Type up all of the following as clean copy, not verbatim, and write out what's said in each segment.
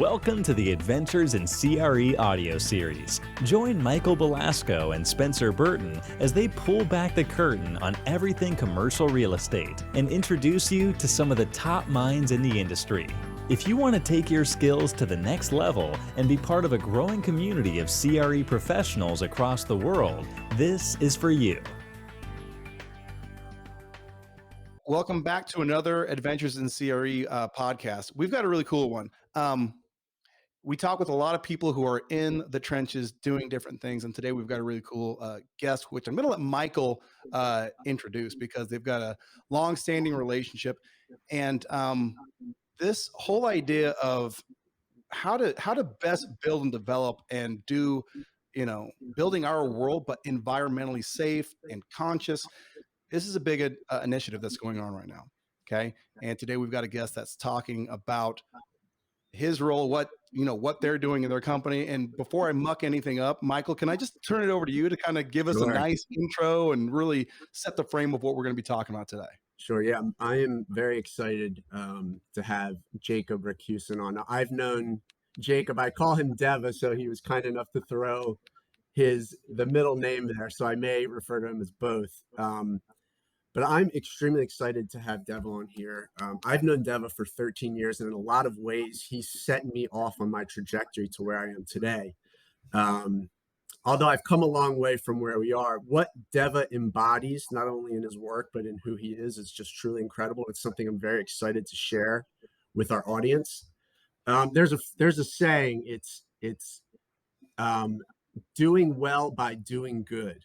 Welcome to the Adventures in CRE Audio Series. Join Michael Belasco and Spencer Burton as they pull back the curtain on everything commercial real estate and introduce you to some of the top minds in the industry. If you want to take your skills to the next level and be part of a growing community of CRE professionals across the world, this is for you. Welcome back to another Adventures in CRE podcast. We've got a really cool one. We talk with a lot of people who are in the trenches doing different things, and today we've got a really cool guest, which I'm going to let Michael introduce because they've got a long-standing relationship. And this whole idea of how to best build and develop and do, building our world, but environmentally safe and conscious. This is a big initiative that's going on right now. Okay. And today we've got a guest that's talking about his role, what they're doing in their company. And before I muck anything up, Michael, can I just turn it over to you to kind of give us a nice intro and really set the frame of what we're going to be talking about today? Sure. Yeah, I am very excited to have Jacob Racusin on. I've known Jacob. I call him Deva, so he was kind enough to throw the middle name there, so I may refer to him as both. But I'm extremely excited to have Deva on here. I've known Deva for 13 years, and in a lot of ways, he's set me off on my trajectory to where I am today. Although I've come a long way from where we are, what Deva embodies, not only in his work, but in who he is just truly incredible. It's something I'm very excited to share with our audience. There's a saying, it's doing well by doing good.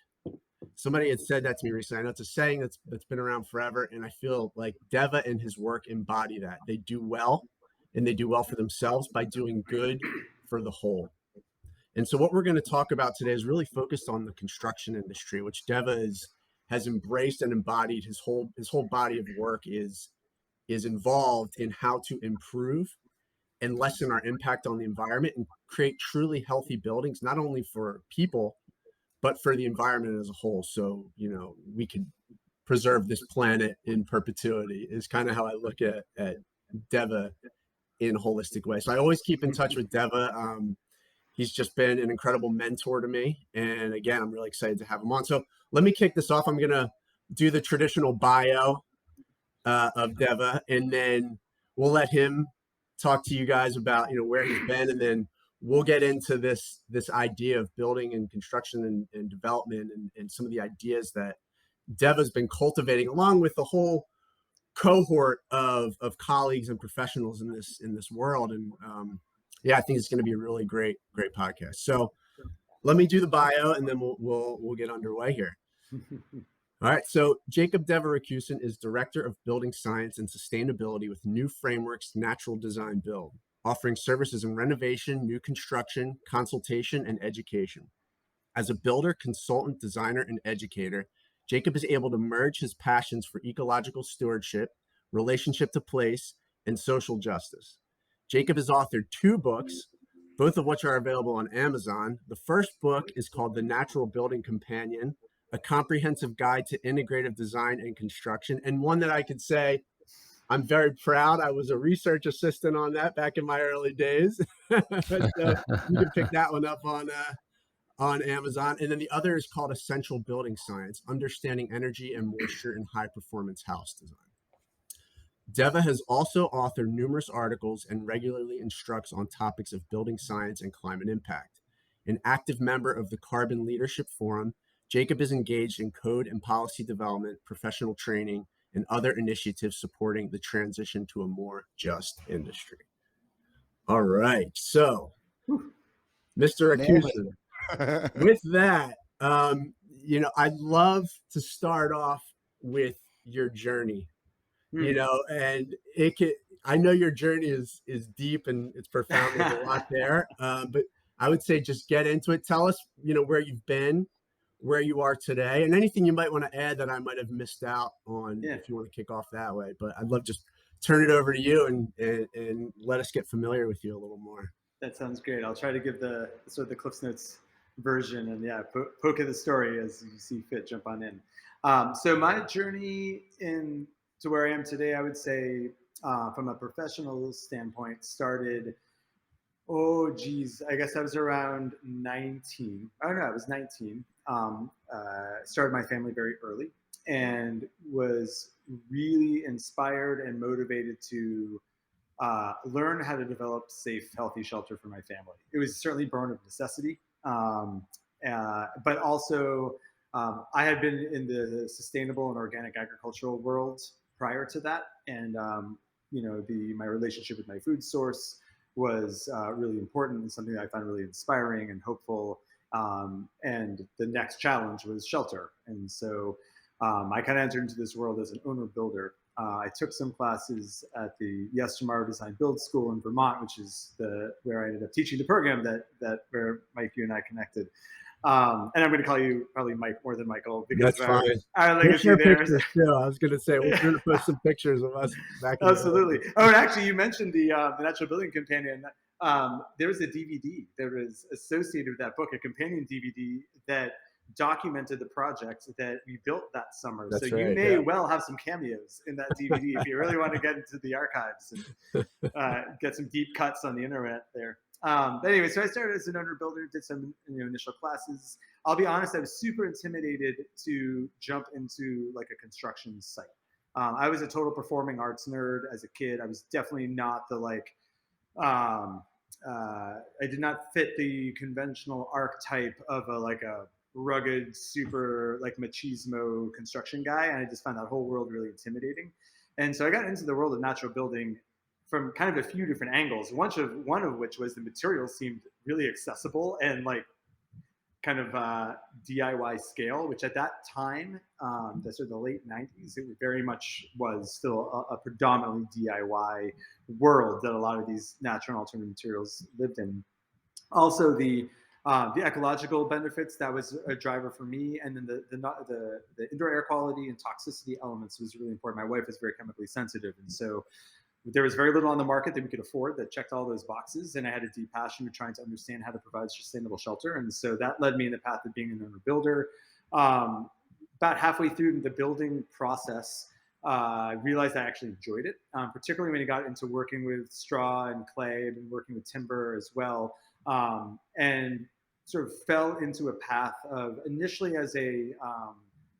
Somebody had said that to me recently. I know it's a saying that's been around forever, and I feel like Deva and his work embody that. They do well, and they do well for themselves by doing good for the whole. And so what we're going to talk about today is really focused on the construction industry, which Deva has embraced and embodied. His whole body of work is involved in how to improve and lessen our impact on the environment and create truly healthy buildings, not only for people, but for the environment as a whole. So, we could preserve this planet in perpetuity is kind of how I look at Deva in a holistic way. So I always keep in touch with Deva. He's just been an incredible mentor to me. And again, I'm really excited to have him on. So let me kick this off. I'm going to do the traditional bio of Deva, and then we'll let him talk to you guys about, where he's been, and then we'll get into this idea of building and construction and development and some of the ideas that Deva's been cultivating along with the whole cohort of colleagues and professionals in this world. And I think it's going to be a really great podcast. So let me do the bio, and then we'll get underway here. All right. So Jacob Deva Racusin is Director of Building Science and Sustainability with New Frameworks Natural Design Build, offering services in renovation, new construction, consultation, and education. As a builder, consultant, designer, and educator, Jacob is able to merge his passions for ecological stewardship, relationship to place, and social justice. Jacob has authored 2 books, both of which are available on Amazon. The first book is called The Natural Building Companion, a comprehensive guide to integrative design and construction, and one that I could say I'm very proud. I was a research assistant on that back in my early days. So you can pick that one up on Amazon. And then the other is called Essential Building Science, Understanding Energy and Moisture in High Performance House Design. Deva has also authored numerous articles and regularly instructs on topics of building science and climate impact. An active member of the Carbon Leadership Forum, Jacob is engaged in code and policy development, professional training, and other initiatives supporting the transition to a more just industry. All right. So, Mr. Racusin, with that, I'd love to start off with your journey, and I know your journey is deep and it's profound. There's a lot there, but I would say just get into it. Tell us, where you've been, where you are today, and anything you might want to add that I might have missed out on. If you want to kick off that way, but I'd love to just turn it over to you and let us get familiar with you a little more. That sounds great. I'll try to give the sort of the Cliff's Notes version, and poke at the story as you see fit. Jump on in. So my journey to where I am today, I would say, from a professional standpoint, started Oh, geez. I guess I was around 19. Oh, no, I was 19. Started my family very early and was really inspired and motivated to learn how to develop safe, healthy shelter for my family. It was certainly born of necessity, but also I had been in the sustainable and organic agricultural world prior to that, and my relationship with my food source was really important and something that I found really inspiring and hopeful. And the next challenge was shelter, and so I kind of entered into this world as an owner builder. I took some classes at the Yes Tomorrow Design Build School in Vermont, which is where I ended up teaching the program that where Mike, you and I connected. And I'm going to call you probably Mike more than Michael because That's of fine. our We'll legacy share there. pictures too. I was gonna say we're gonna post some pictures of us back in the Absolutely. day. Oh, and actually, you mentioned the Natural Building Companion. There was a DVD that was associated with that book, a companion DVD that documented the project that we built that summer. So That's you right. may Yeah. well have some cameos in that DVD if you really want to get into the archives and get some deep cuts on the internet there. But anyway, so I started as an owner builder, did some initial classes. I'll be honest, I was super intimidated to jump into like a construction site. I was a total performing arts nerd as a kid. I was definitely not the um, I did not fit the conventional archetype of a rugged, super like machismo construction guy, and I just found that whole world really intimidating. And so I got into the world of natural building from kind of a few different angles. One of which was the materials seemed really accessible and like kind of DIY scale, which at that time, the sort of the late 90s, it very much was still a predominantly DIY world that a lot of these natural and alternative materials lived in. Also, the ecological benefits, that was a driver for me, and then the indoor air quality and toxicity elements was really important. My wife is very chemically sensitive, and so there was very little on the market that we could afford that checked all those boxes, and I had a deep passion for trying to understand how to provide sustainable shelter, and so that led me in the path of being an owner builder. About halfway through the building process, I realized I actually enjoyed it, particularly when I got into working with straw and clay and working with timber as well, and sort of fell into a path of initially as a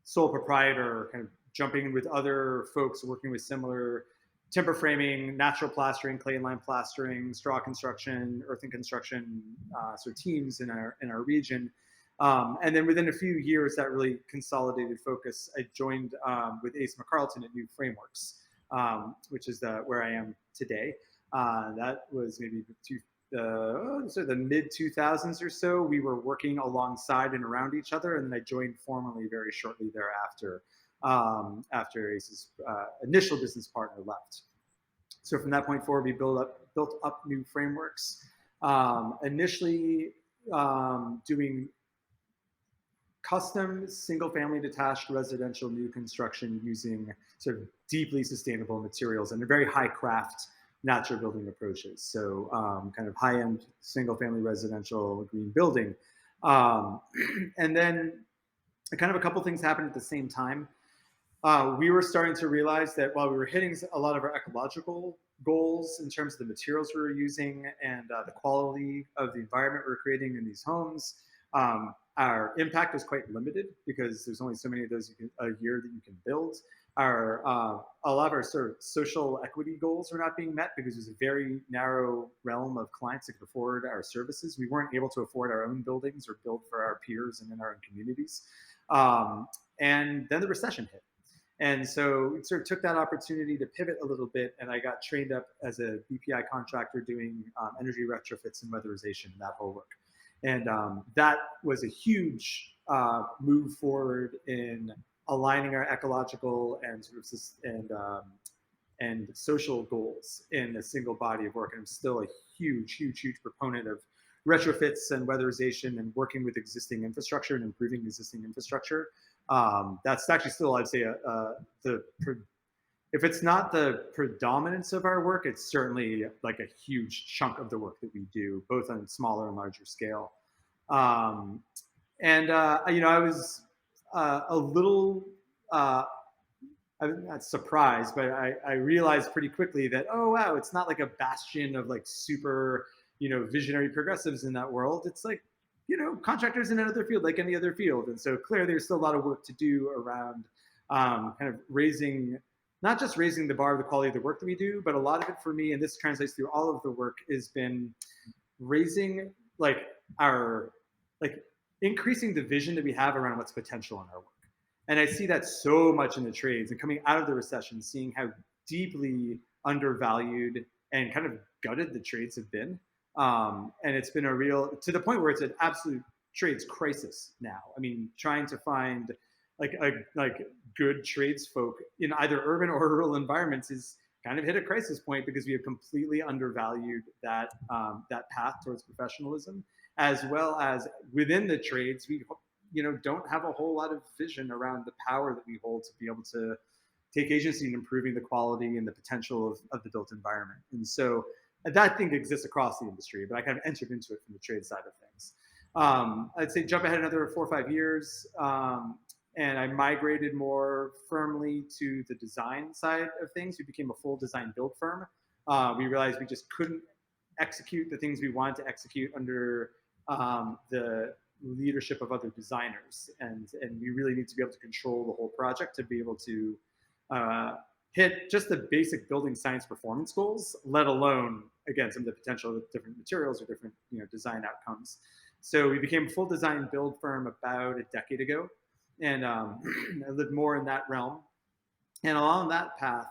sole proprietor, kind of jumping in with other folks working with similar timber framing, natural plastering, clay and lime plastering, straw construction, earthen construction sort of teams in our region. And then within a few years, that really consolidated focus. I joined with Ace McCarlton at New Frameworks, which is where I am today. That was maybe sort of the mid 2000s or so. We were working alongside and around each other, and then I joined formally very shortly thereafter, after Ace's initial business partner left. So from that point forward, we built up New Frameworks. Initially doing custom single-family detached residential new construction using sort of deeply sustainable materials and very high craft natural building approaches. So kind of high-end single-family residential green building. And then kind of a couple things happened at the same time. We were starting to realize that while we were hitting a lot of our ecological goals in terms of the materials we were using and the quality of the environment we were creating in these homes, our impact was quite limited because there's only so many of those a year that you can build. A lot of our sort of social equity goals were not being met because there's a very narrow realm of clients that could afford our services. We weren't able to afford our own buildings or build for our peers and in our own communities. And then the recession hit. And so we sort of took that opportunity to pivot a little bit, and I got trained up as a BPI contractor doing energy retrofits and weatherization and that whole work. And that was a huge move forward in aligning our ecological and sort of and social goals in a single body of work. And I'm still a huge proponent of retrofits and weatherization and working with existing infrastructure and improving existing infrastructure. That's actually still, I'd say, if it's not the predominance of our work, it's certainly like a huge chunk of the work that we do, both on smaller and larger scale. I was a little, I'm not surprised, but I realized pretty quickly that, oh, wow, it's not like a bastion of like super visionary progressives in that world. It's like, contractors in another field, like any other field. And so clearly there's still a lot of work to do around kind of not just raising the bar of the quality of the work that we do, but a lot of it for me, and this translates through all of the work, has been raising increasing the vision that we have around what's potential in our work. And I see that so much in the trades, and coming out of the recession, seeing how deeply undervalued and kind of gutted the trades have been. And it's been to the point where it's an absolute trades crisis now. I mean, trying to find like good tradesfolk in either urban or rural environments is kind of hit a crisis point, because we have completely undervalued that path towards professionalism, as well as within the trades, we don't have a whole lot of vision around the power that we hold to be able to take agency in improving the quality and the potential of the built environment. And so that thing exists across the industry, but I kind of entered into it from the trade side of things. I'd say jump ahead another 4 or 5 years, and I migrated more firmly to the design side of things. We became a full design build firm. We realized we just couldn't execute the things we wanted to execute under the leadership of other designers, and we really need to be able to control the whole project to be able to hit just the basic building science performance goals, let alone, again, some of the potential of different materials or different design outcomes. So we became a full design build firm about a decade ago, and I lived more in that realm. And along that path,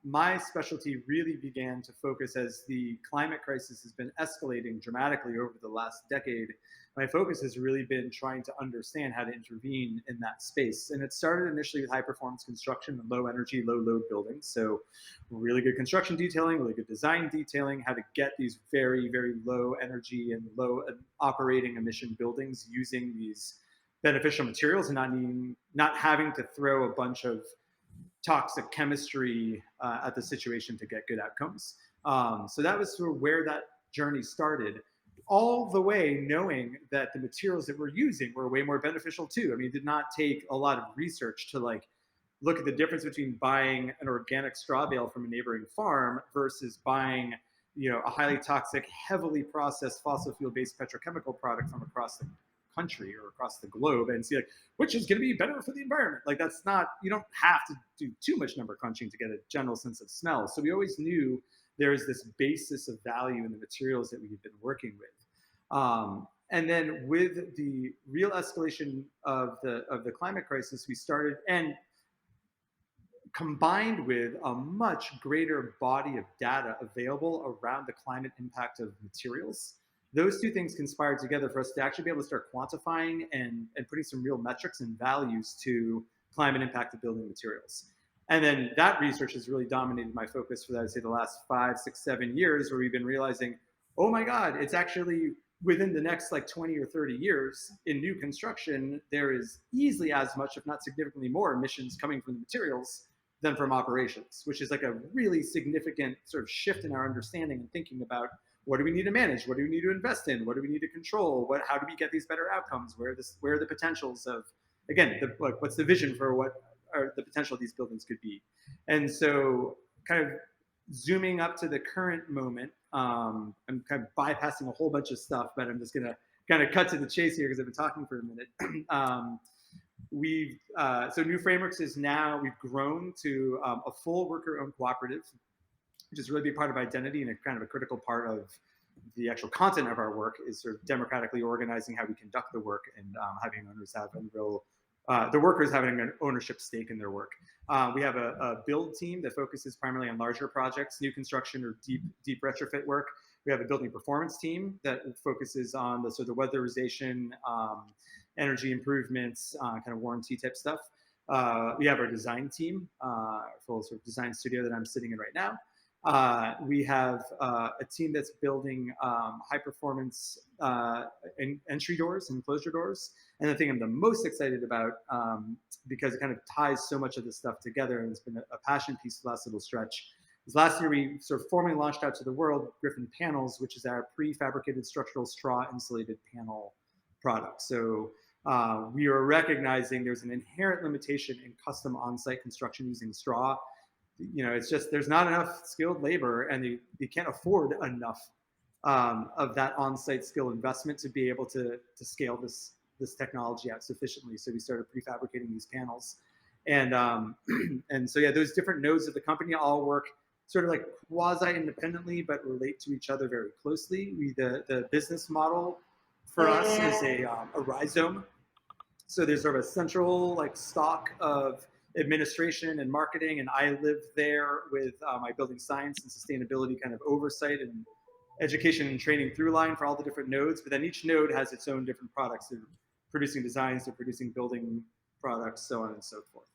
my specialty really began to focus as the climate crisis has been escalating dramatically over the last decade. My focus has really been trying to understand how to intervene in that space. And it started initially with high performance construction and low energy, low load buildings. So really good construction detailing, really good design detailing, how to get these very, very low energy and low operating emission buildings using these beneficial materials, and not having to throw a bunch of toxic chemistry at the situation to get good outcomes. So that was sort of where that journey started, all the way knowing that the materials that we're using were way more beneficial too. I mean, it did not take a lot of research to look at the difference between buying an organic straw bale from a neighboring farm versus buying a highly toxic, heavily processed fossil fuel based petrochemical product from across the country or across the globe, and see which is going to be better for the environment. That's not, you don't have to do too much number crunching to get a general sense of smell. So we always knew there's this basis of value in the materials that we had been working with. And then with the real escalation of the climate crisis, we started, and combined with a much greater body of data available around the climate impact of materials, those two things conspired together for us to actually be able to start quantifying and putting some real metrics and values to climate impact of building materials. And then that research has really dominated my focus for, I'd say, the last 5, 6, 7 years, where we've been realizing, oh my God, it's actually within the next 20 or 30 years in new construction, there is easily as much, if not significantly more, emissions coming from the materials than from operations, which is a really significant sort of shift in our understanding and thinking about what do we need to manage, what do we need to invest in, what do we need to control, how do we get these better outcomes, where are the potentials of, again, what's the vision for what are the potential of these buildings could be. And so kind of zooming up to the current moment, I'm kind of bypassing a whole bunch of stuff, but I'm just gonna kind of cut to the chase here because I've been talking for a minute. So New Frameworks is now, we've grown to a full worker-owned cooperative, which is really a big part of identity and a kind of a critical part of the actual content of our work, is sort of democratically organizing how we conduct the work and having owners have the workers having an ownership stake in their work. We have a build team that focuses primarily on larger projects, new construction or deep retrofit work. We have a building performance team that focuses on the weatherization, energy improvements, kind of warranty type stuff. We have our design team, full sort of design studio that I'm sitting in right now. We have a team that's building high performance entry doors and closure doors. And the thing I'm the most excited about, because it kind of ties so much of this stuff together, and it's been a passion piece the last little stretch, is last year we sort of formally launched out to the world Griffin Panels, which is our prefabricated structural straw insulated panel product. So we are recognizing there's an inherent limitation in custom on-site construction using straw. It's just, there's not enough skilled labor, and they can't afford enough of that on-site skill investment to be able to scale this technology out sufficiently. So we started prefabricating these panels, and and so yeah, those different nodes of the company all work sort of like quasi-independently, but relate to each other very closely. The business model for us is a rhizome. So there's sort of a central like stock of administration and marketing, and I live there with my building science and sustainability kind of oversight and education and training through line for all the different nodes. But then each node has its own different products. They're producing designs, they're producing building products, so on and so forth.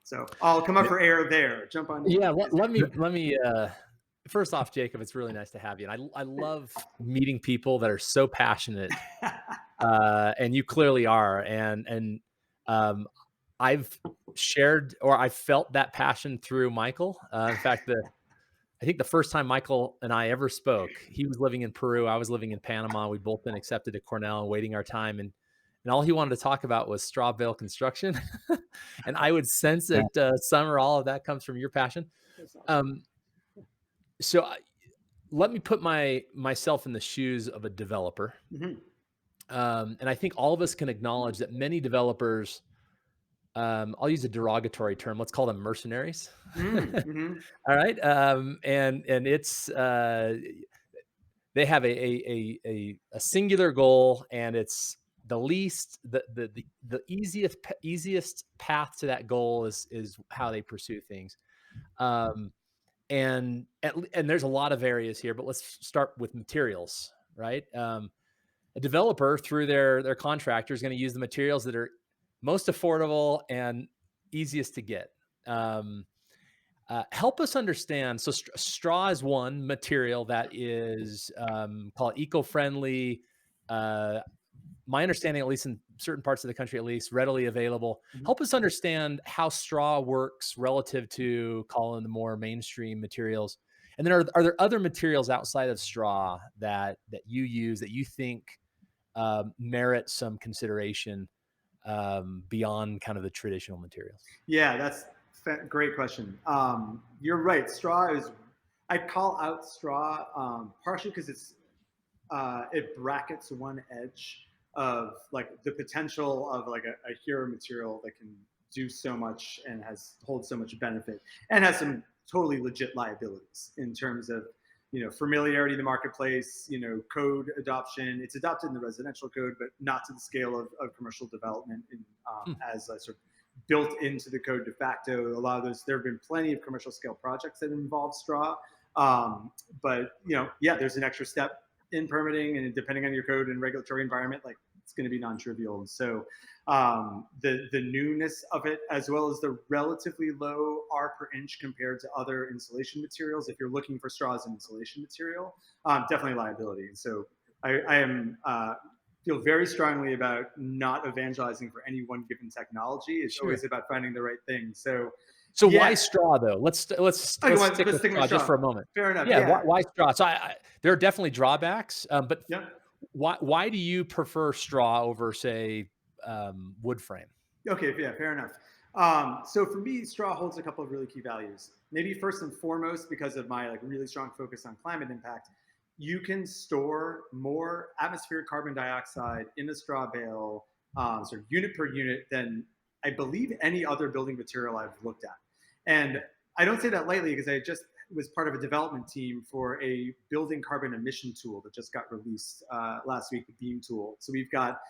So I'll come up for air there. Jump on. Yeah, let me. First off, Jacob, it's really nice to have you. And I love meeting people that are so passionate, and you clearly are. And I've shared, or I felt that passion through Michael. In fact, I think the first time Michael and I ever spoke, he was living in Peru, I was living in Panama. We'd both been accepted at Cornell and waiting our time. And all he wanted to talk about was straw bale construction. And I would sense that some or all of that comes from your passion. So let me put myself in the shoes of a developer. Mm-hmm. And I think all of us can acknowledge that many developers, I'll use a derogatory term, let's call them mercenaries. Mm-hmm. All right. And it's, they have a singular goal, and it's the easiest path to that goal is how they pursue things. And there's a lot of areas here, but let's start with materials, right? A developer through their contractor is going to use the materials that are most affordable and easiest to get. Help us understand. So straw is one material that is called eco-friendly. My understanding, at least in certain parts of the country, at least readily available. Mm-hmm. Help us understand how straw works relative to calling the more mainstream materials. And then are there other materials outside of straw that you use that you think merit some consideration beyond kind of the traditional materials? Yeah, that's great question. You're right. Straw is, I call out straw partially because it brackets one edge of like the potential of like a hero material that can do so much and holds so much benefit and has some totally legit liabilities in terms of, familiarity in the marketplace, code adoption. It's adopted in the residential code, but not to the scale of commercial development as a sort of built into the code de facto. A lot of those, there have been plenty of commercial scale projects that involve straw. But there's an extra step in permitting, and depending on your code and regulatory environment, like it's going to be non-trivial. And so the newness of it, as well as the relatively low R per inch compared to other insulation materials, if you're looking for straw as an insulation material, definitely liability. And so I feel very strongly about not evangelizing for any one given technology. It's always about finding the right thing. So why straw though? Let's stick with straw just for a moment. Fair enough. Yeah. Why straw? So there are definitely drawbacks, but why do you prefer straw over, say, wood frame? Okay. Yeah. Fair enough. So for me, straw holds a couple of really key values. Maybe first and foremost, because of my really strong focus on climate impact, you can store more atmospheric carbon dioxide in a straw bale, sort of unit per unit, than I believe any other building material I've looked at. And I don't say that lightly because I just was part of a development team for a building carbon emission tool that just got released last week, the BEAM tool. So we've got,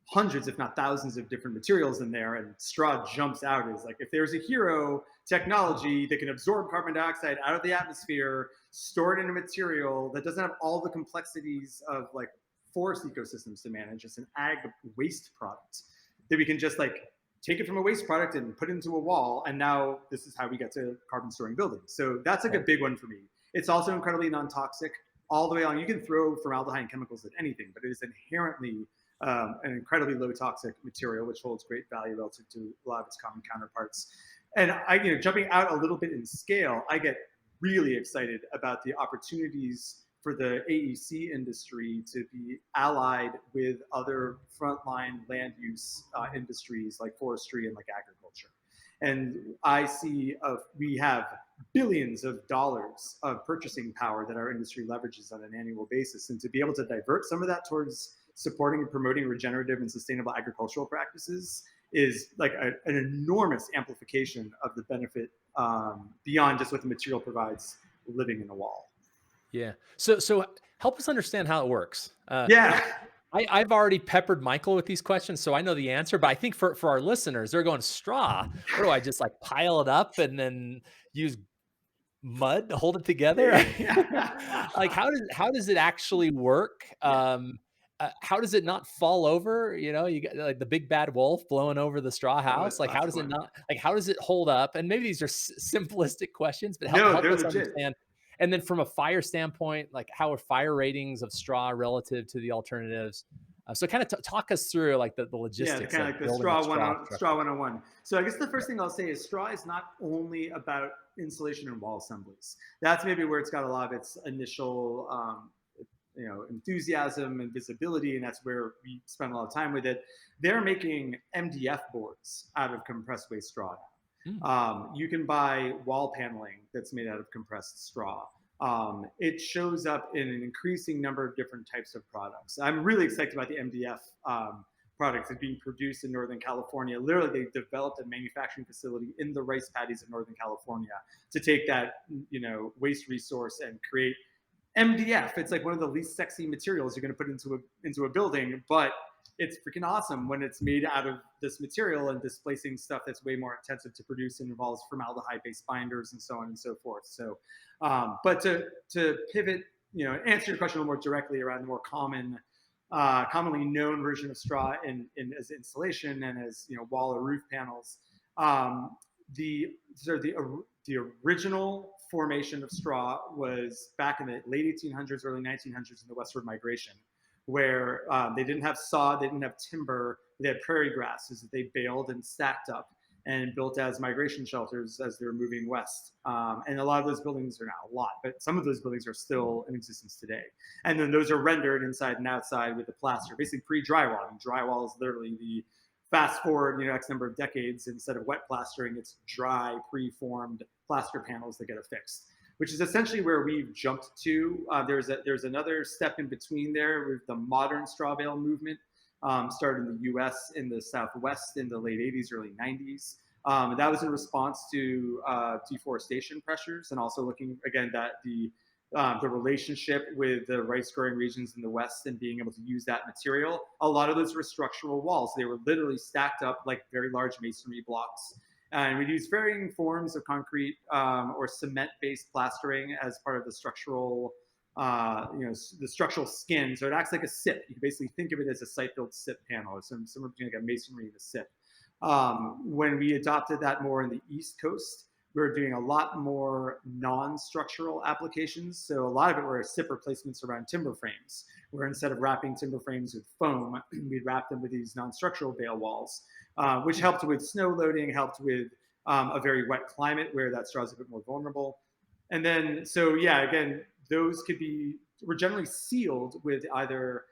hundreds, if not thousands of different materials in there, and straw jumps out as like, if there's a hero technology that can absorb carbon dioxide out of the atmosphere, store it in a material that doesn't have all the complexities of like forest ecosystems to manage, it's an ag waste product that we can just like take it from a waste product and put it into a wall, and now this is how we get to carbon storing buildings. So that's like a big one for me. It's also incredibly non-toxic all the way on. You can throw formaldehyde chemicals at anything, but it is inherently an incredibly low toxic material, which holds great value relative to a lot of its common counterparts. And jumping out a little bit in scale, I get really excited about the opportunities for the AEC industry to be allied with other frontline land use industries like forestry and like agriculture. And I see we have billions of dollars of purchasing power that our industry leverages on an annual basis. And to be able to divert some of that towards supporting and promoting regenerative and sustainable agricultural practices is like an enormous amplification of the benefit beyond just what the material provides living in a wall. Yeah. So help us understand how it works. Yeah. I've already peppered Michael with these questions, so I know the answer. But I think for our listeners, they're going, straw. What do I just like pile it up and then use mud to hold it together? Like how does it actually work? How does it not fall over? You know, you got like the big bad wolf blowing over the straw house. Like how does it not? Like how does it hold up? And maybe these are simplistic questions, but help us understand. And then from a fire standpoint, like how are fire ratings of straw relative to the alternatives? So kind of talk us through like the logistics. Yeah, kind of like the straw 101. So I guess the first thing I'll say is straw is not only about insulation and wall assemblies. That's maybe where it's got a lot of its initial enthusiasm and visibility, and that's where we spend a lot of time with it. They're making MDF boards out of compressed waste straw now. You can buy wall paneling that's made out of compressed straw. It shows up in an increasing number of different types of products. I'm really excited about the MDF products that are being produced in Northern California. Literally, they've developed a manufacturing facility in the rice paddies of Northern California to take that waste resource and create MDF. It's like one of the least sexy materials you're going to put into a building, but it's freaking awesome when it's made out of this material and displacing stuff that's way more intensive to produce and involves formaldehyde-based binders and so on and so forth. So, but to pivot, answer your question a little more directly around the more commonly known version of straw as insulation and as wall or roof panels. The original formation of straw was back in the late 1800s, early 1900s in the westward migration, where they didn't have sod, they didn't have timber, they had prairie grasses that they baled and stacked up and built as migration shelters as they were moving west. And a lot of those buildings are now, a lot, but some of those buildings are still in existence today. And then those are rendered inside and outside with the plaster, basically pre-drywall. And drywall is literally the fast forward, X number of decades, instead of wet plastering, it's dry, pre-formed plaster panels that get affixed, which is essentially where we've jumped to. There's another step in between there with the modern straw bale movement, started in the U.S. in the Southwest in the late 80s, early 90s. That was in response to deforestation pressures, and also looking again at the relationship with the rice growing regions in the West and being able to use that material. A lot of those were structural walls. They were literally stacked up like very large masonry blocks. And we'd use varying forms of concrete or cement-based plastering as part of the structural, the structural skin. So it acts like a SIP. You can basically think of it as a site-built SIP panel, or somewhere between like a masonry and a SIP. When we adopted that more in the East Coast, we were doing a lot more non-structural applications. So a lot of it were SIP replacements around timber frames, where instead of wrapping timber frames with foam, we'd wrap them with these non-structural bale walls, which helped with snow loading, helped with a very wet climate where that straw is a bit more vulnerable. And then, so yeah, again, those were generally sealed with either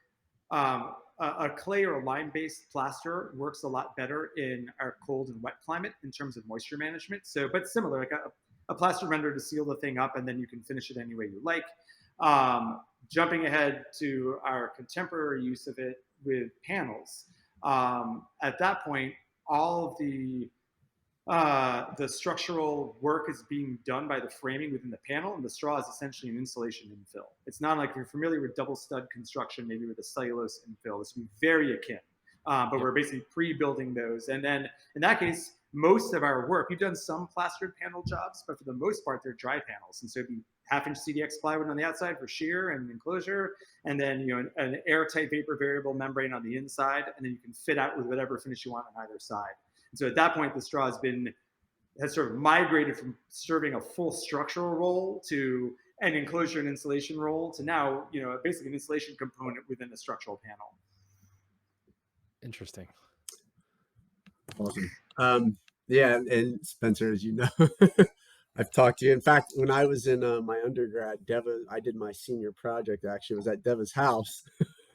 a clay or a lime-based plaster. Works a lot better in our cold and wet climate in terms of moisture management. So, but similar, like a plaster render to seal the thing up, and then you can finish it any way you like. Jumping ahead to our contemporary use of it with panels. At that point, all of the structural work is being done by the framing within the panel, and the straw is essentially an insulation infill. It's not like, if you're familiar with double stud construction, maybe with a cellulose infill, this would be very akin, but we're basically pre-building those. And then in that case, most of our work, we've done some plastered panel jobs, but for the most part, they're dry panels. And so it'd be 1/2-inch CDX plywood on the outside for shear and enclosure, and then an airtight vapor variable membrane on the inside, and then you can fit out with whatever finish you want on either side. And so at that point, the straw has sort of migrated from serving a full structural role to an enclosure and insulation role to now, basically an insulation component within a structural panel. Interesting. Awesome. Yeah, and Spencer, as you know, I've talked to you. In fact, when I was in my undergrad, I did my senior project, actually, was at Deva's house.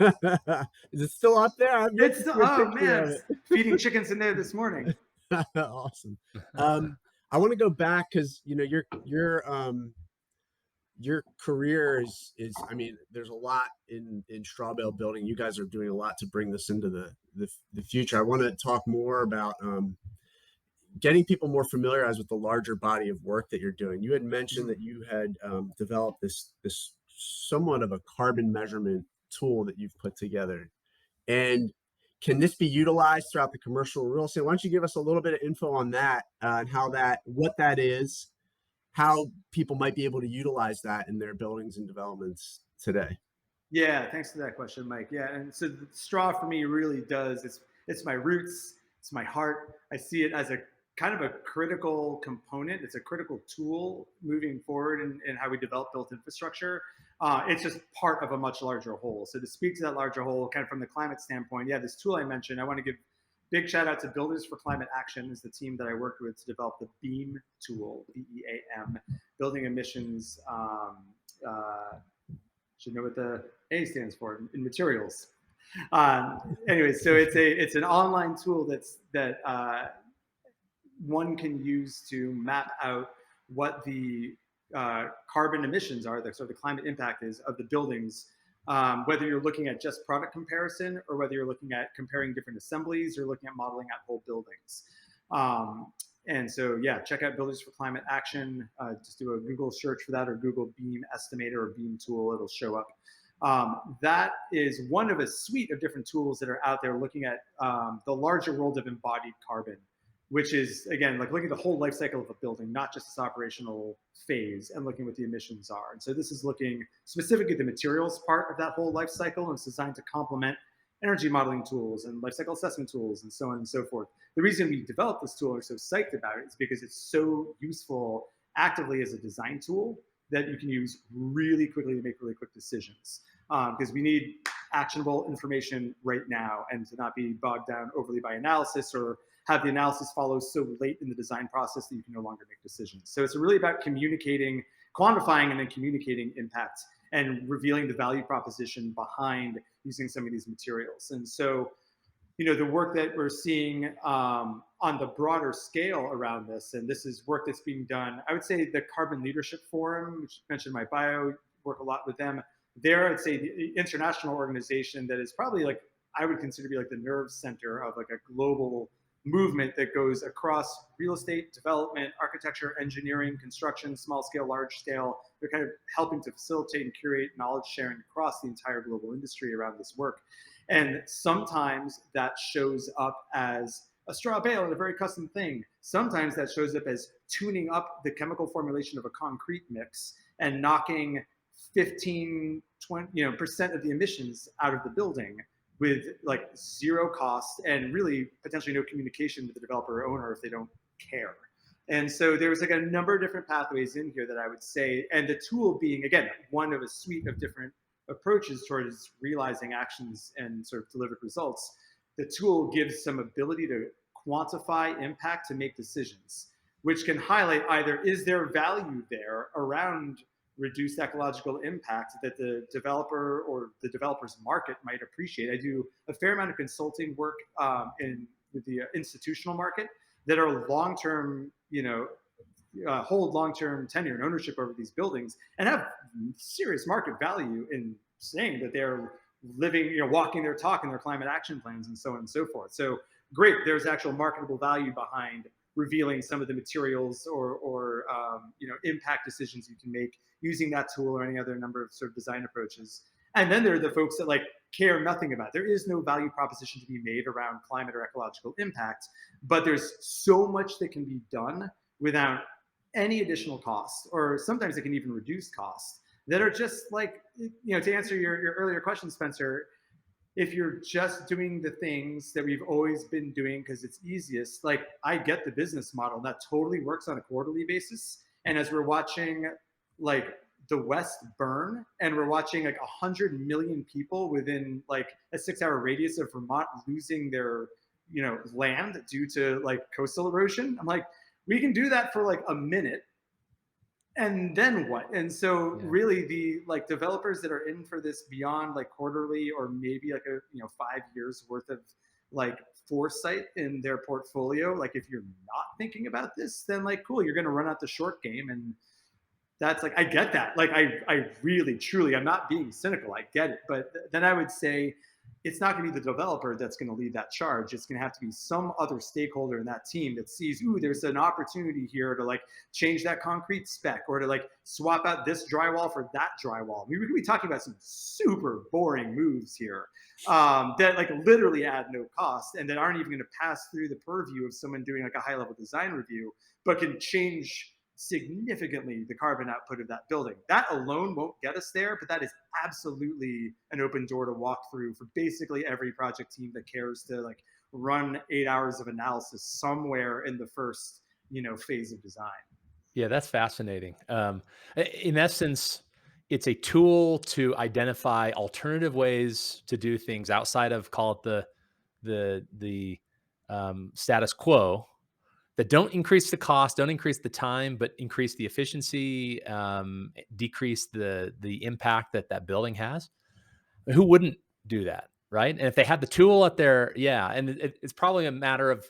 Is it still up there? It's still, oh man, feeding chickens in there this morning. Awesome. I want to go back because your career is I mean, there's a lot in straw bale building. You guys are doing a lot to bring this into the future. I want to talk more about getting people more familiarized with the larger body of work that you're doing. You had mentioned that you had developed this somewhat of a carbon measurement tool that you've put together. And can this be utilized throughout the commercial real estate? Why don't you give us a little bit of info on that and what that is, how people might be able to utilize that in their buildings and developments today? Yeah, thanks for that question, Mike. Yeah, and so the straw for me really does, it's my roots, it's my heart. I see it as a kind of a critical component. It's a critical tool moving forward in how we develop built infrastructure. It's just part of a much larger whole. So to speak to that larger whole, kind of from the climate standpoint, yeah, this tool I mentioned, I want to give big shout out to Builders for Climate Action, is the team that I worked with to develop the BEAM tool, BEAM, Building Emissions. Should know what the A stands for in materials. Anyway, so it's an online tool that one can use to map out what the carbon emissions are, so the climate impact is of the buildings, whether you're looking at just product comparison or whether you're looking at comparing different assemblies or looking at modeling out whole buildings. And so, yeah, check out Builders for Climate Action. Just do a Google search for that, or Google BEAM Estimator or BEAM tool. It'll show up. That is one of a suite of different tools that are out there looking at the larger world of embodied carbon, which is, again, like looking at the whole life cycle of a building, not just its operational phase, and looking what the emissions are. And so this is looking specifically at the materials part of that whole life cycle, and it's designed to complement energy modeling tools and life cycle assessment tools and so on and so forth. The reason we developed this tool and are so psyched about it is because it's so useful actively as a design tool that you can use really quickly to make really quick decisions. Because we need actionable information right now, and to not be bogged down overly by analysis or have the analysis follow so late in the design process that you can no longer make decisions. So it's really about communicating, quantifying, and then communicating impact and revealing the value proposition behind using some of these materials. And so, the work that we're seeing on the broader scale around this, and this is work that's being done, I would say the Carbon Leadership Forum, which I mentioned in my bio, work a lot with them. They're, I'd say, the international organization that is probably like, I would consider to be like the nerve center of like a global movement that goes across real estate, development, architecture, engineering, construction, small scale, large scale. They're kind of helping to facilitate and curate knowledge sharing across the entire global industry around this work. And sometimes that shows up as a straw bale and a very custom thing. Sometimes that shows up as tuning up the chemical formulation of a concrete mix and knocking 15, 20% of the emissions out of the building with like zero cost and really potentially no communication with the developer or owner if they don't care. And so there's like a number of different pathways in here that I would say, and the tool being, again, one of a suite of different approaches towards realizing actions and sort of delivered results. The tool gives some ability to quantify impact to make decisions, which can highlight either is there value there around reduced ecological impact that the developer or the developer's market might appreciate. I do a fair amount of consulting work with the institutional market that are long-term, hold long-term tenure and ownership over these buildings and have serious market value in saying that they're living, walking their talk in their climate action plans and so on and so forth. So great, there's actual marketable value behind revealing some of the materials or impact decisions you can make using that tool or any other number of sort of design approaches. And then there are the folks that like care nothing about it. There is no value proposition to be made around climate or ecological impact, but there's so much that can be done without any additional cost, or sometimes it can even reduce costs that are just like, to answer your earlier question, Spencer, if you're just doing the things that we've always been doing because it's easiest, like I get the business model that totally works on a quarterly basis. And as we're watching like the West burn, and we're watching like 100 million people within like a 6-hour radius of Vermont losing their, land due to like coastal erosion, I'm like, we can do that for like a minute. And then what? And so really the like developers that are in for this beyond like quarterly or maybe like a 5 years worth of like foresight in their portfolio. Like if you're not thinking about this, then like, cool, you're going to run out the short game. And that's like, I get that. Like I really, truly, I'm not being cynical. I get it. But then I would say it's not going to be the developer that's going to lead that charge. It's going to have to be some other stakeholder in that team that sees, ooh, there's an opportunity here to like change that concrete spec or to like swap out this drywall for that drywall. I mean, we could be talking about some super boring moves here that like literally add no cost and that aren't even going to pass through the purview of someone doing like a high level design review, but can change significantly the carbon output of that building. That alone won't get us there, but that is absolutely an open door to walk through for basically every project team that cares to like run 8 hours of analysis somewhere in the first, phase of design. Yeah, that's fascinating. In essence, it's a tool to identify alternative ways to do things outside of, call it the status quo, that don't increase the cost, don't increase the time, but increase the efficiency, decrease the impact that building has. Who wouldn't do that, right? And if they had the tool at their, and it's probably a matter of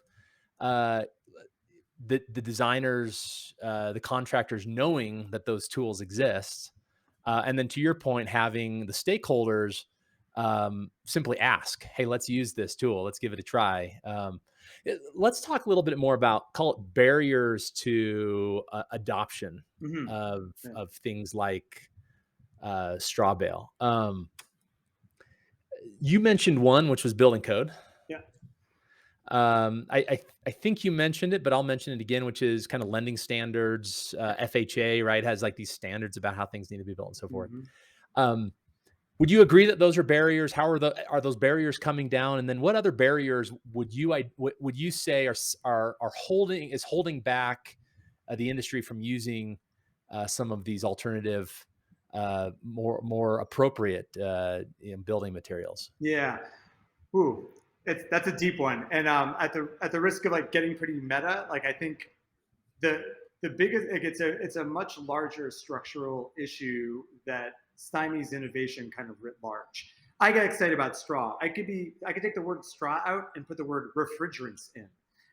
the designers, the contractors knowing that those tools exist, and then to your point, having the stakeholders simply ask, "Hey, let's use this tool. Let's give it a try." Let's talk a little bit more about, call it, barriers to adoption of things like straw bale. You mentioned one, which was building code. Yeah. I think you mentioned it, but I'll mention it again, which is kind of lending standards. FHA, right, has like these standards about how things need to be built and so forth. Would you agree that those are barriers? How are those barriers coming down? And then what other barriers would you say are holding back the industry from using some of these alternative, more appropriate building materials? Yeah. Ooh, that's a deep one. And at the risk of like getting pretty meta, like I think the biggest, like it's a much larger structural issue that stymies innovation kind of writ large. I get excited about straw. I could take the word straw out and put the word refrigerants in.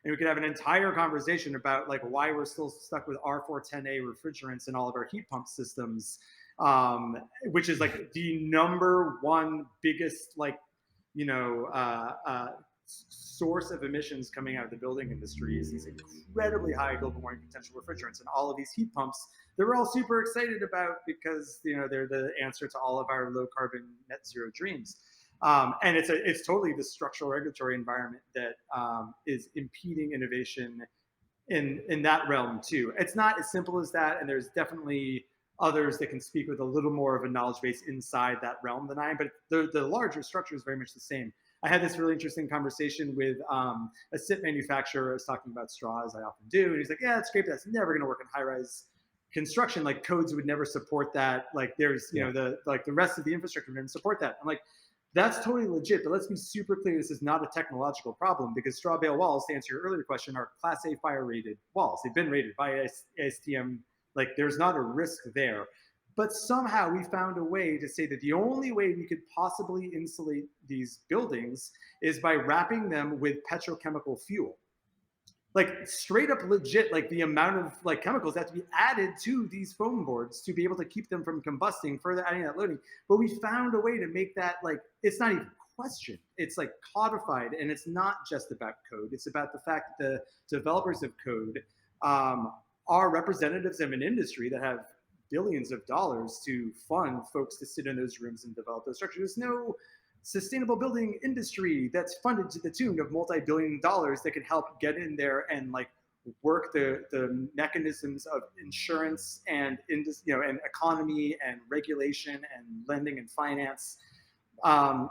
And we could have an entire conversation about like why we're still stuck with R410A refrigerants in all of our heat pump systems, which is like the number one biggest like, source of emissions coming out of the building industry is these incredibly high global warming potential refrigerants, and all of these heat pumps that we're all super excited about because they're the answer to all of our low carbon net zero dreams. And it's totally the structural regulatory environment that is impeding innovation in that realm too. It's not as simple as that, and there's definitely others that can speak with a little more of a knowledge base inside that realm than I am, but the larger structure is very much the same. I had this really interesting conversation with a SIP manufacturer. I was talking about straw, as I often do, and he's like, "Yeah, it's great, but that's never going to work in high-rise construction. Like codes would never support that. Like there's, the rest of the infrastructure didn't support that." I'm like, that's totally legit, but let's be super clear. This is not a technological problem because straw bale walls, to answer your earlier question, are Class A fire rated walls. They've been rated by ASTM. Like there's not a risk there. But somehow we found a way to say that the only way we could possibly insulate these buildings is by wrapping them with petrochemical fuel. Like straight up legit, like the amount of like chemicals that have to be added to these foam boards to be able to keep them from combusting, further adding that loading. But we found a way to make that like, it's not even questioned. It's like codified, and it's not just about code. It's about the fact that the developers of code are representatives of an industry that have billions of dollars to fund folks to sit in those rooms and develop those structures. There's no sustainable building industry that's funded to the tune of multi-billion dollars that could help get in there and like work the mechanisms of insurance and and economy and regulation and lending and finance.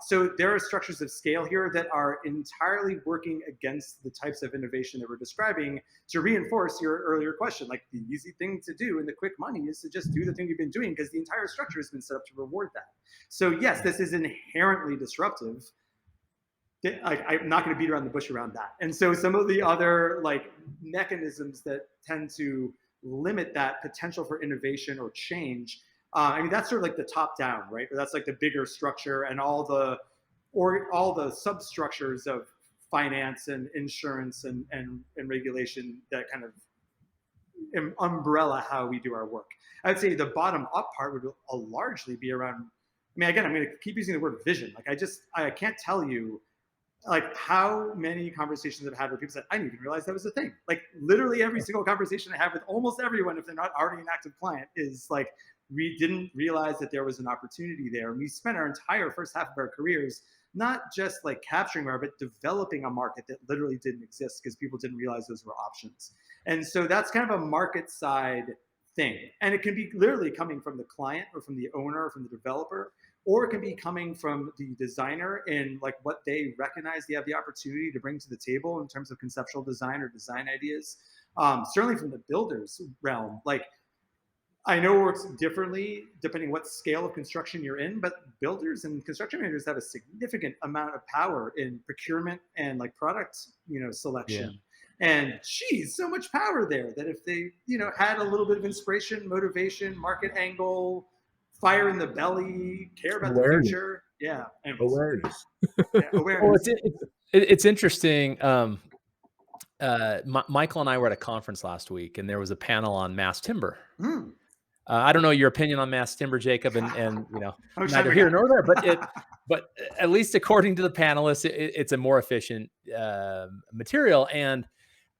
So there are structures of scale here that are entirely working against the types of innovation that we're describing. To reinforce your earlier question, like the easy thing to do and the quick money is to just do the thing you've been doing because the entire structure has been set up to reward that. So yes, this is inherently disruptive. I'm not going to beat around the bush around that. And so some of the other like mechanisms that tend to limit that potential for innovation or change, I mean, that's sort of like the top down, right? That's like the bigger structure and all the substructures of finance and insurance and regulation that kind of umbrella how we do our work. I'd say the bottom up part would largely be around, I mean, again, I'm going to keep using the word vision. Like I can't tell you like how many conversations I've had where people said, I didn't even realize that was a thing. Like literally every single conversation I have with almost everyone, if they're not already an active client, is like, we didn't realize that there was an opportunity there. And we spent our entire first half of our careers not just like capturing market, but developing a market that literally didn't exist because people didn't realize those were options. And so that's kind of a market side thing. And it can be literally coming from the client or from the owner or from the developer, or it can be coming from the designer in like what they recognize they have the opportunity to bring to the table in terms of conceptual design or design ideas. Certainly from the builder's realm, like I know it works differently depending what scale of construction you're in, but builders and construction managers have a significant amount of power in procurement and like product, selection. Yeah. And geez, so much power there that if they, had a little bit of inspiration, motivation, market angle, fire in the belly, care about the future. Yeah. Anyways. Awareness. Yeah, awareness. Well, it's interesting. Michael and I were at a conference last week, and there was a panel on mass timber. Mm. I don't know your opinion on mass timber, Jacob, and neither here nor there. But at least according to the panelists, it's a more efficient material. And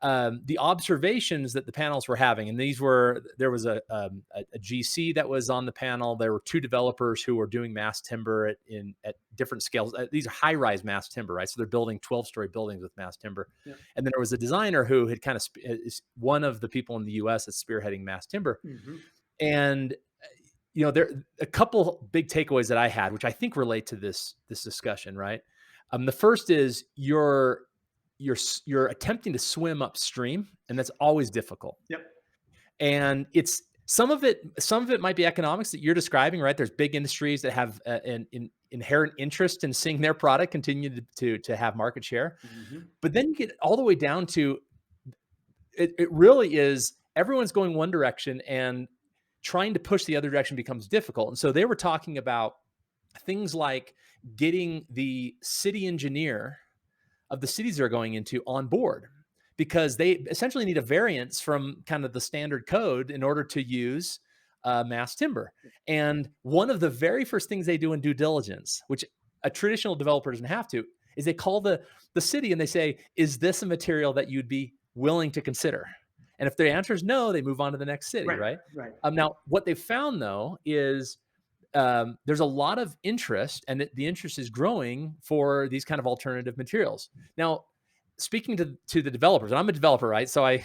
the observations that the panels were having, and there was a GC that was on the panel. There were two developers who were doing mass timber at different scales. These are high-rise mass timber, right? So they're building 12-story buildings with mass timber. Yeah. And then there was a designer who had is one of the people in the U.S. that's spearheading mass timber. Mm-hmm. And there a couple big takeaways that I had, which I think relate to this discussion, right? The first is you're attempting to swim upstream, and that's always difficult. Yep. And it's some of it might be economics that you're describing, right? There's big industries that have an inherent interest in seeing their product continue to have market share. Mm-hmm. But then you get all the way down to it really is everyone's going one direction, and trying to push the other direction becomes difficult. And so they were talking about things like getting the city engineer of the cities they're going into on board, because they essentially need a variance from kind of the standard code in order to use mass timber. And one of the very first things they do in due diligence, which a traditional developer doesn't have to, is they call the city and they say, is this a material that you'd be willing to consider? And if the answer is no, they move on to the next city, right? Right. Now, what they found, though, is there's a lot of interest, and the interest is growing for these kind of alternative materials. Now, speaking to the developers, and I'm a developer, right? So I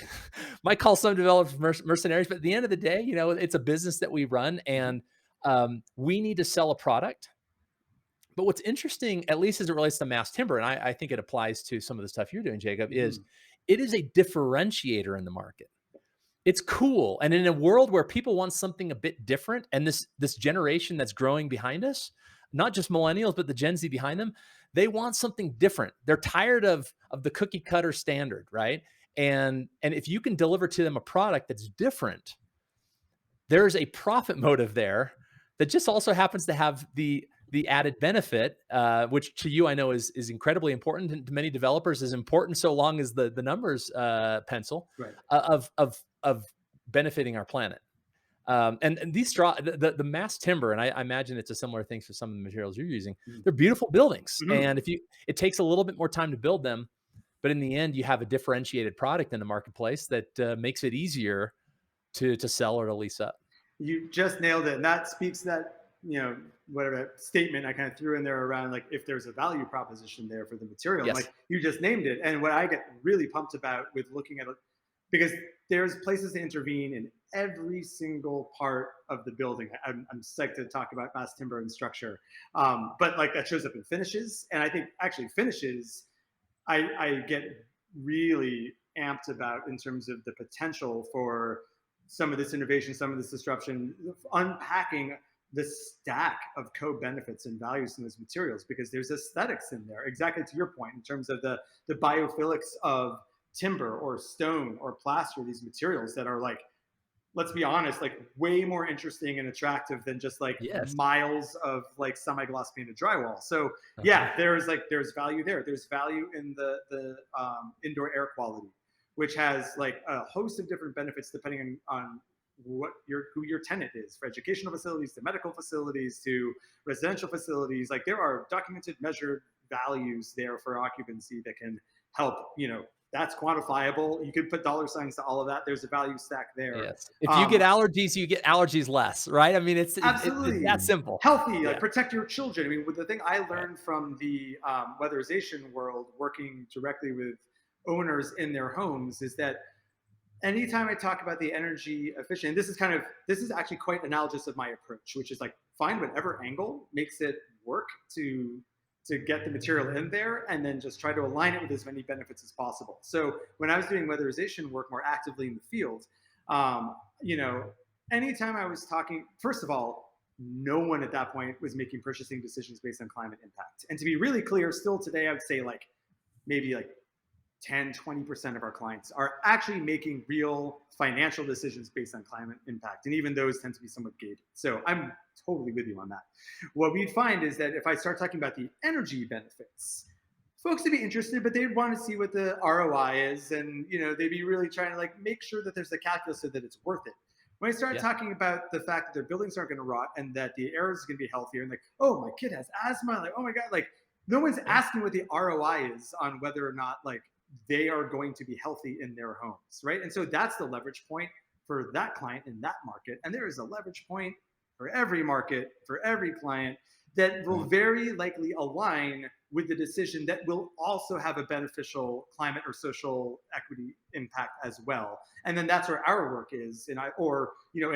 might call some developers mercenaries, but at the end of the day, it's a business that we run, and we need to sell a product. But what's interesting, at least as it relates to mass timber, and I think it applies to some of the stuff you're doing, Jacob, is it is a differentiator in the market. It's cool. And in a world where people want something a bit different, and this generation that's growing behind us, not just millennials, but the Gen Z behind them, they want something different. They're tired of the cookie cutter standard, right? And if you can deliver to them a product that's different, there's a profit motive there that just also happens to have the added benefit, which to you I know is incredibly important, and to many developers is important so long as the numbers pencil, right. of benefiting our planet. And these the mass timber, and I imagine it's a similar thing for some of the materials you're using. They're beautiful buildings, and it takes a little bit more time to build them, but in the end, you have a differentiated product in the marketplace that makes it easier to sell or to lease up. You just nailed it, and that speaks to that. Whatever statement I kind of threw in there around like if there's a value proposition there for the material, yes. Like you just named it. And what I get really pumped about with looking at it, because there's places to intervene in every single part of the building. I'm psyched to talk about mass timber and structure, but like that shows up in finishes. And I think actually finishes, I get really amped about in terms of the potential for some of this innovation, some of this disruption, unpacking the stack of co-benefits and values in those materials, because there's aesthetics in there, exactly to your point, in terms of the biophilics of timber or stone or plaster, these materials that are like let's be honest, like way more interesting and attractive than just like Yes. miles of like semi-gloss painted drywall. So Uh-huh. yeah, there's value there. There's value in the indoor air quality, which has like a host of different benefits depending on who your tenant is, for educational facilities to medical facilities to residential facilities. Like there are documented, measured values there for occupancy that can help, that's quantifiable. You could put dollar signs to all of that. There's a value stack there. Yes. If you get Um, allergies, you get allergies less, right? I mean, it's Absolutely. that simple. Healthy, like Yeah. protect your children. I mean, the thing I Right. learned from the weatherization world, working directly with owners in their homes, is that anytime I talk about the energy efficient, this is actually quite analogous of my approach, which is like find whatever angle makes it work to get the material in there, and then just try to align it with as many benefits as possible. So when I was doing weatherization work more actively in the field, um, you know, anytime I was talking, first of all, no one at that point was making purchasing decisions based on climate impact. And to be really clear, still today, I would say like maybe like 10-20% of our clients are actually making real financial decisions based on climate impact. And even those tend to be somewhat gated. So I'm totally with you on that. What we'd find is that if I start talking about the energy benefits, folks would be interested, but they'd want to see what the ROI is. And, they'd be really trying to like make sure that there's a calculus so that it's worth it. When I start talking about the fact that their buildings aren't going to rot and that the air is going to be healthier, and like, oh, my kid has asthma, like, oh my God, like no one's asking what the ROI is on whether or not like they are going to be healthy in their homes, right? And so that's the leverage point for that client in that market. And there is a leverage point for every market, for every client that will very likely align with the decision that will also have a beneficial climate or social equity impact as well. And then that's where our work is, in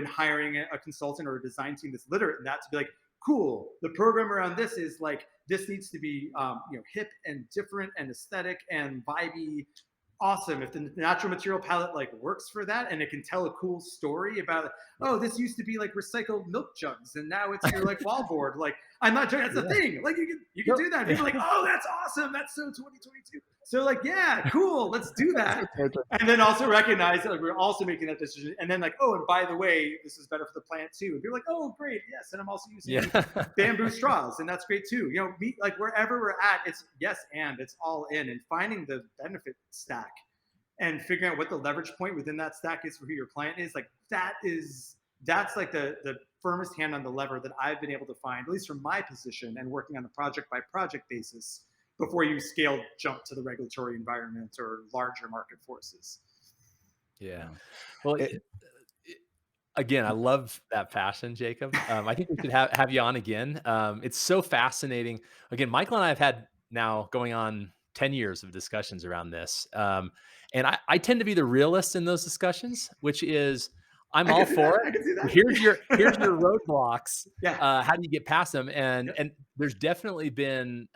hiring a consultant or a design team that's literate in that to be like, cool, the program around this is like, this needs to be hip and different and aesthetic and vibey. Awesome. If the natural material palette like works for that, and it can tell a cool story about, oh, this used to be like recycled milk jugs and now it's your like wallboard. Like, I'm not joking, that's a thing. Like you can do that. And people are like, oh, that's awesome. That's so 2022. So like, yeah, cool, let's do that. And then also recognize that like, we're also making that decision. And then like, oh, and by the way, this is better for the plant too. And you're like, oh, great, yes. And I'm also using bamboo straws, and that's great too. Like wherever we're at, it's yes, and it's all in, and finding the benefit stack and figuring out what the leverage point within that stack is for who your client is. Like that's like the firmest hand on the lever that I've been able to find, at least from my position and working on a project by project basis, before you jump to the regulatory environment or larger market forces. Yeah. Well, again, I love that passion, Jacob. I think we should have you on again. It's so fascinating. Again, Michael and I have had now going on 10 years of discussions around this. And I tend to be the realist in those discussions, which is I'm all for I it. can see that. Here's your roadblocks. Yeah. How do you get past them? And there's definitely been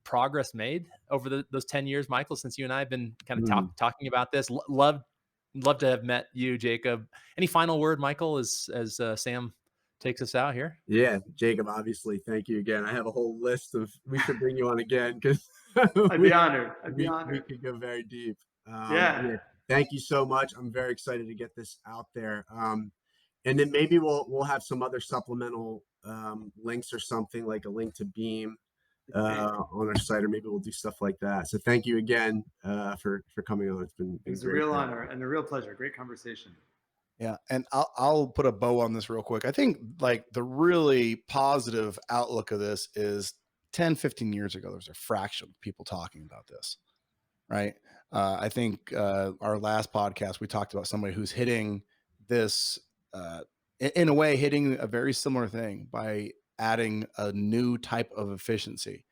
progress made over those 10 years, Michael, since you and I have been kind of talking about this. Love to have met you, Jacob. Any final word, Michael, as Sam takes us out here? Yeah, Jacob, obviously, thank you again. I have a whole list of, we should bring you on again because I'd be honored. we could go very deep. Yeah. Thank you so much. I'm very excited to get this out there. And then maybe we'll have some other supplemental links or something, like a link to Beam on our site, or maybe we'll do stuff like that. So thank you again for coming on. It's a real honor and a real pleasure. Great conversation. Yeah, and I'll put a bow on this real quick. I think like the really positive outlook of this is 10, 15 years ago, there was a fraction of people talking about this, right? I think our last podcast, we talked about somebody who's hitting this, in a way, hitting a very similar thing by adding a new type of efficiency,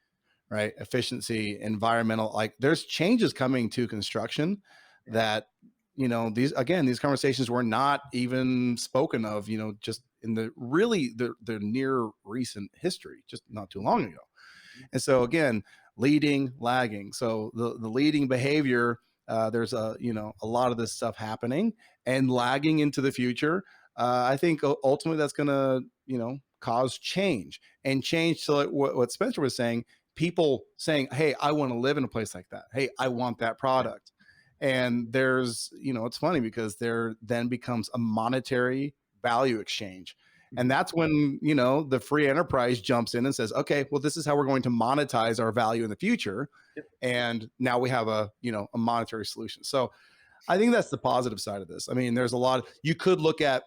right? Efficiency, environmental, like there's changes coming to construction that, these conversations were not even spoken of, just in the near recent history, just not too long ago. And so again, leading, lagging. So the leading behavior, there's a lot of this stuff happening and lagging into the future. I think ultimately that's going to, cause change to like what Spencer was saying, people saying, hey, I want to live in a place like that. Hey, I want that product. And there's, it's funny because there then becomes a monetary value exchange. And that's when, the free enterprise jumps in and says, okay, well, this is how we're going to monetize our value in the future. Yep. And now we have a monetary solution. So I think that's the positive side of this. I mean, there's a lot you could look at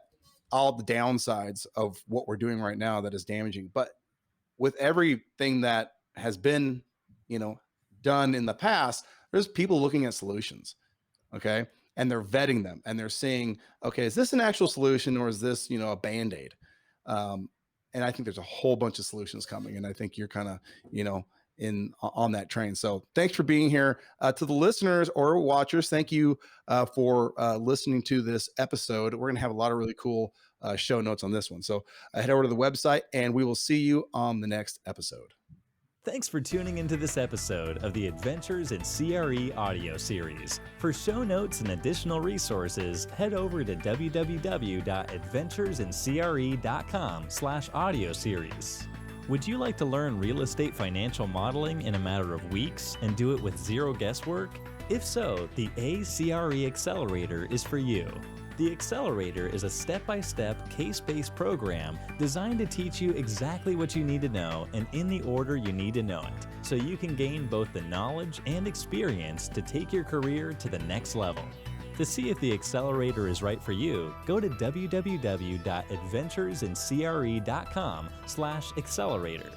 all the downsides of what we're doing right now that is damaging, but with everything that has been, done in the past, there's people looking at solutions. Okay. And they're vetting them and they're saying, okay, is this an actual solution or is this, a Band-Aid? And I think there's a whole bunch of solutions coming. And I think you're kind of, on that train. So thanks for being here. To the listeners or watchers, thank you for listening to this episode. We're going to have a lot of really cool show notes on this one. So head over to the website and we will see you on the next episode. Thanks for tuning into this episode of the Adventures in CRE audio series. For show notes and additional resources, head over to www.adventuresincre.com/audio series. Would you like to learn real estate financial modeling in a matter of weeks and do it with zero guesswork? If so, the A.CRE Accelerator is for you. The Accelerator is a step-by-step, case-based program designed to teach you exactly what you need to know and in the order you need to know it, so you can gain both the knowledge and experience to take your career to the next level. To see if the Accelerator is right for you, go to www.adventuresincre.com/accelerator.